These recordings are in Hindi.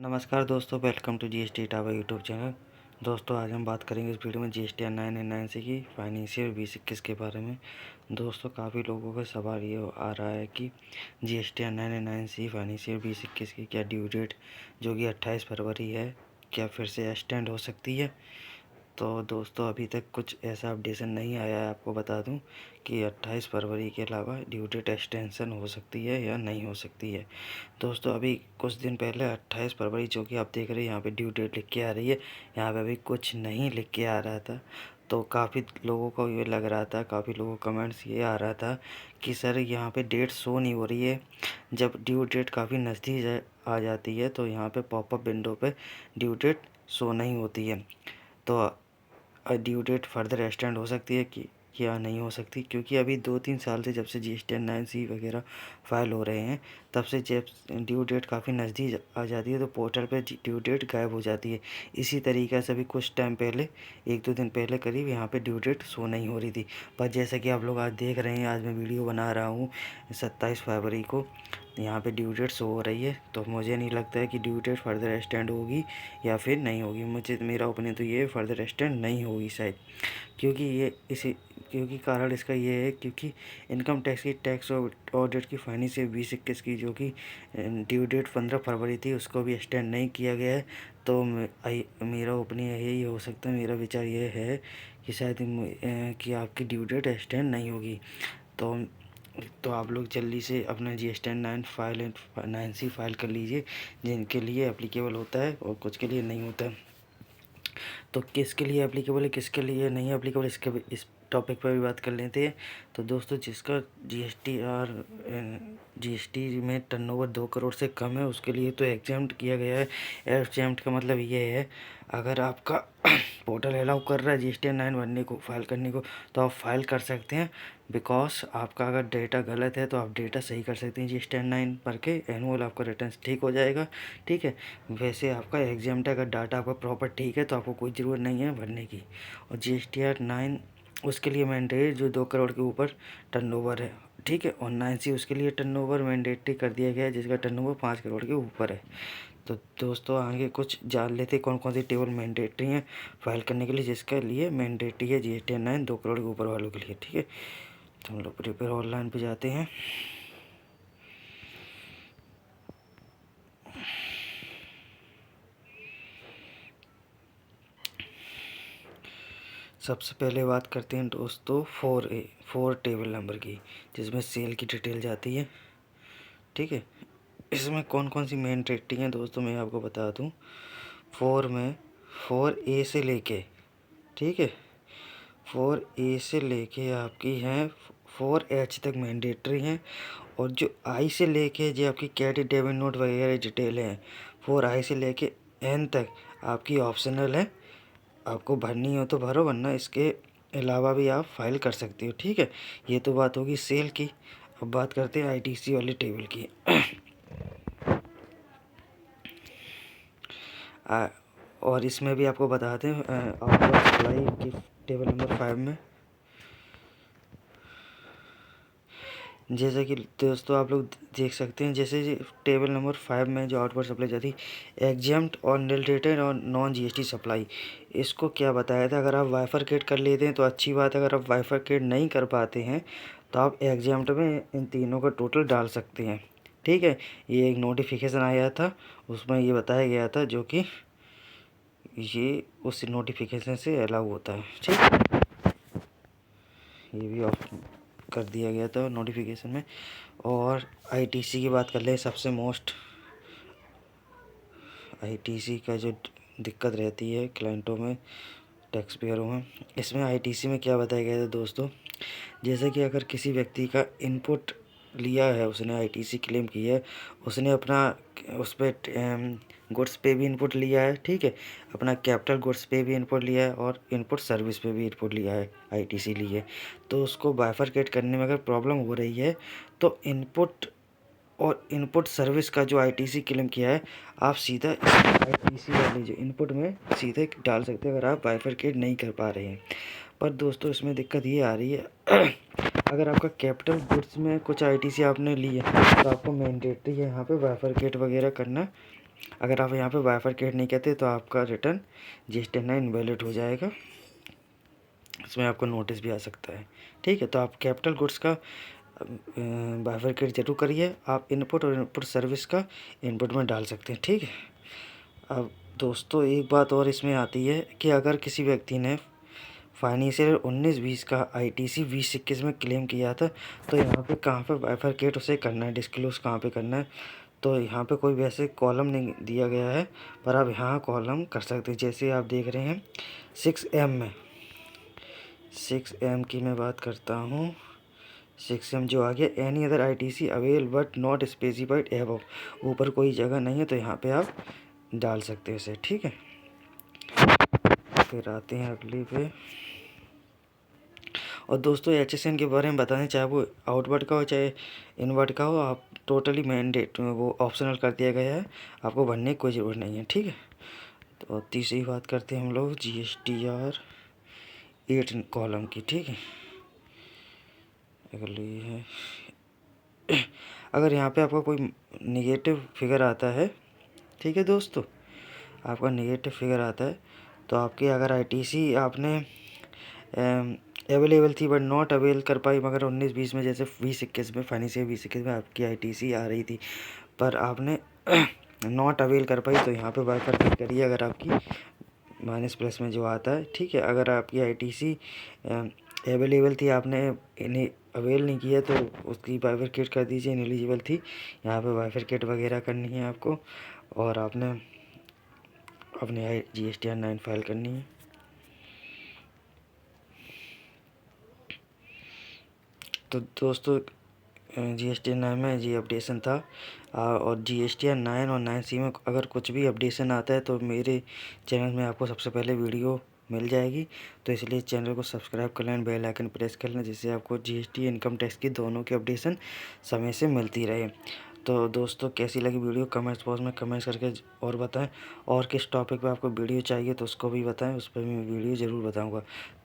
नमस्कार दोस्तों, welcome to GST tower YouTube channel. दोस्तों, आज हम बात करेंगे इस वीडियो में जीएसटी 9 की फाइनेंशियल 2021 के बारे में। दोस्तों, काफ़ी लोगों का सवाल ये आ रहा है कि जीएसटी 9 फाइनेंशियल 2021 की क्या ड्यू डेट जो कि 28 फरवरी है, क्या फिर से एक्सटेंड हो सकती है। तो दोस्तों, अभी तक कुछ ऐसा अपडेशन नहीं आया है। आपको बता दूं कि 28 फरवरी के अलावा ड्यू डेट एक्सटेंशन हो सकती है या नहीं हो सकती है। दोस्तों, अभी कुछ दिन पहले 28 फरवरी जो कि आप देख रहे हैं यहाँ पे ड्यू डेट लिख के आ रही है, यहाँ पे अभी कुछ नहीं लिख के आ रहा था। तो काफ़ी लोगों को ये लग रहा था, काफ़ी लोगों का कमेंट्स ये आ रहा था कि सर यहाँ पे डेट शो नहीं हो रही है। जब ड्यू डेट काफ़ी नज़दीक आ जाती है तो यहाँ पे पॉपअप विंडो पे ड्यू डेट शो नहीं होती है। तो ड्यू डेट फर्दर एक्सटेंड हो सकती है कि या नहीं हो सकती, क्योंकि अभी 2-3 साल से जब से जीएसटी 9 वगैरह फाइल हो रहे हैं, तब से जब ड्यू डेट काफ़ी नज़दीक आ जाती है तो पोर्टल पे ड्यू डेट गायब हो जाती है। इसी तरीक़े से अभी कुछ टाइम पहले, 1-2 दिन पहले करीब, यहाँ पे ड्यू डेट शो नहीं हो रही थी। पर जैसा कि आप लोग आज देख रहे हैं, आज मैं वीडियो बना रहा हूँ 27 फरवरी को, यहाँ पे ड्यू डेट शो हो रही है। तो मुझे नहीं लगता है कि ड्यू डेट फर्दर एक्सटेंड होगी या फिर नहीं होगी। मेरा ओपिनियन तो ये फर्दर एक्सटेंड नहीं होगी शायद, क्योंकि कारण इसका ये है क्योंकि इनकम टैक्स की टैक्स ऑडिट की फाइनेंशियल 2021 की जो कि ड्यू डेट 15 फरवरी थी, उसको भी एक्सटेंड नहीं किया गया है। तो मेरा ओपिनियन यही हो सकता है, मेरा विचार ये है कि शायद कि आपकी ड्यू डेट एक्सटेंड नहीं होगी। तो आप लोग जल्दी से अपना जीएसटी 9 फाइल कर लीजिए, जिनके लिए एप्लीकेबल होता है और कुछ के लिए नहीं होता है। तो किसके लिए एप्लीकेबल है, किसके लिए नहीं एप्लीकेबल, इस टॉपिक पर भी बात कर लेते हैं। तो दोस्तों, जिसका जीएसटी में टर्नओवर 2 करोड़ से कम है, उसके लिए तो एग्जाम्प्ट किया गया है। एग्जाम्प्ट का मतलब ये है, अगर आपका पोर्टल अलाउ कर रहा है जीएसटी 9 भरने को, फाइल करने को, तो आप फाइल कर सकते हैं। बिकॉज आपका अगर डेटा गलत है तो आप डेटा सही कर सकते हैं जीएसटी 9 भर के, एनुअल आपका रिटर्न ठीक हो जाएगा। ठीक है, वैसे आपका एग्जाम्प्ट अगर डाटा आपका प्रॉपर ठीक है तो आपको कोई ज़रूरत नहीं है भरने की। और जीएसटी 9 उसके लिए मैंडेटरी जो 2 करोड़ के ऊपर टर्नओवर है। ठीक है, और 9C उसके लिए टर्नओवर मैंडेटरी कर दिया गया है जिसका टर्नओवर 5 करोड़ के ऊपर है। तो दोस्तों, आगे कुछ जान लेते कौन कौन सी टेबल मैंडेटरी हैं फाइल करने के लिए, जिसके लिए मैंडेटरी है जीएसटी 9 2 करोड़ के ऊपर वालों के लिए। ठीक है, तो हम लोग प्रिपेयर ऑनलाइन पे जाते हैं। सबसे पहले बात करते हैं दोस्तों 4 टेबल नंबर की, जिसमें सेल की डिटेल जाती है। ठीक है, इसमें कौन कौन सी मेन रेटिंग है दोस्तों, मैं आपको बता दूं। 4 में 4A से लेके, ठीक है, 4A से लेके आपकी हैं 4H तक मैंडेटरी हैं। और जो I से लेके जो आपकी क्रेडिट डेबिट नोट वगैरह डिटेल हैं, 4I से लेके N तक आपकी ऑप्शनल है। आपको भरनी हो तो भरो, वरना इसके अलावा भी आप फाइल कर सकते हो। ठीक है, ये तो बात होगी सेल की। अब बात करते हैं आईटीसी वाले टेबल की। और इसमें भी आपको बताते हैं आउटवर्ड सप्लाई की टेबल नंबर 5 में, जैसे कि दोस्तों आप लोग देख सकते हैं, जैसे टेबल नंबर 5 में जो आउटवर्ड सप्लाई जाती है, एग्जाम्प्ट और रिलेटेड और नॉन जीएसटी सप्लाई, इसको क्या बताया था। अगर आप वाइफरकेट कर लेते हैं तो अच्छी बात है, अगर आप वाइफरकेट नहीं कर पाते हैं तो आप एग्जाम्प्ट में इन तीनों का टोटल डाल सकते हैं। ठीक है, ये एक नोटिफिकेशन आया था, उसमें ये बताया गया था, जो कि ये उस नोटिफिकेशन से अलाउ होता है। ठीक, ये भी ऑफ कर दिया गया था नोटिफिकेशन में। और आईटीसी की बात कर ले, सबसे मोस्ट आईटीसी का जो दिक्कत रहती है क्लाइंटों में, टैक्स पेयरों में, इसमें आईटीसी में क्या बताया गया था दोस्तों, जैसे कि अगर किसी व्यक्ति का इनपुट लिया है, उसने आईटीसी क्लेम की है, उसने अपना उस पर गुड्स पे भी इनपुट लिया है। ठीक है, अपना कैपिटल गुड्स पे भी इनपुट लिया है और इनपुट सर्विस पे भी इनपुट लिया है, आईटीसी लिए, तो उसको बाइफरकेट करने में अगर प्रॉब्लम हो रही है तो इनपुट और इनपुट सर्विस का जो आईटीसी क्लेम किया है, आप सीधा आईटीसी वाले जो इनपुट में सीधे डाल सकते हैं, अगर आप बाइफरकेट नहीं कर पा रहे हैं। पर दोस्तों, इसमें दिक्कत ये आ रही है अगर आपका कैपिटल गुड्स में कुछ आईटीसी आपने ली है तो आपको मैंडेटरी है यहाँ पे बाइफरकेट वगैरह करना अगर आप यहाँ पे बाइफरकेट नहीं कहते तो आपका रिटर्न GST 9 इनवैलिड हो जाएगा। इसमें आपको नोटिस भी आ सकता है। ठीक है, तो आप कैपिटल गुड्स का बाइफरकेट जरूर करिए। आप इनपुट और इनपुट सर्विस का इनपुट में डाल सकते हैं। ठीक है, अब दोस्तों एक बात और इसमें आती है कि अगर किसी व्यक्ति ने फाइनेंशियल 19-20 का ITC 20-21 में क्लेम किया था, तो यहाँ पे कहाँ पे बाइफरकेट उसे करना है, डिस्क्लोज कहाँ पे करना है। तो यहाँ पे कोई वैसे कॉलम नहीं दिया गया है, पर आप यहाँ कॉलम कर सकते हैं। जैसे आप देख रहे हैं 6M में, 6M की मैं बात करता हूँ। 6M जो आ गया, any other ITC avail but not specified above, ऊपर कोई जगह नहीं है तो यहाँ पे आप डाल सकते हैं इसे। ठीक है, फिर आते हैं अगली पे। और दोस्तों HSN के बारे में बताएं, चाहे वो आउटवर्ड का हो चाहे इनवर्ड का हो, आप टोटली मैंडेट वो ऑप्शनल कर दिया गया है, आपको भरने की कोई ज़रूरत नहीं है। ठीक है, तो तीसरी बात करते हैं हम लोग GSTR 8 कॉलम की। ठीक है, अगली है अगर यहाँ पे आपका कोई निगेटिव फिगर आता है, ठीक है दोस्तों, आपका निगेटिव फिगर आता है, तो आपकी अगर ITC आपने अवेलेबल थी बट नॉट अवेल कर पाई, मगर 19-20 में जैसे 20-21 में फाइनेंशियल 20-21 में आपकी ITC आ रही थी पर आपने नॉट अवेल कर पाई, तो यहाँ पे बाइफरकेट करिए अगर आपकी माइनस प्लस में जो आता है। ठीक है, अगर आपकी ITC अवेलेबल थी, आपने इन्हें अवेल नहीं किया, तो उसकी बाइफरकेट कर दीजिए। इनएलिजिबल थी, यहाँ पे बाइफरकेट वगैरह करनी है आपको, और आपने अपने GSTR 9 फाइल करनी है। तो दोस्तों GSTR 9 में ये अपडेशन था, और GSTR 9 और 9C में अगर कुछ भी अपडेशन आता है तो मेरे चैनल में आपको सबसे पहले वीडियो मिल जाएगी। तो इसलिए चैनल को सब्सक्राइब कर लें, बेल आइकन प्रेस कर लें, जिससे आपको GST इनकम टैक्स की दोनों की अपडेशन समय से मिलती रहे। तो दोस्तों कैसी लगी वीडियो कमेंट्स बॉक्स में कमेंट्स करके और बताएं, और किस टॉपिक पे आपको वीडियो चाहिए तो उसको भी बताएं, उस पर मैं वीडियो ज़रूर बताऊंगा।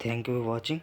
Thank you for watching.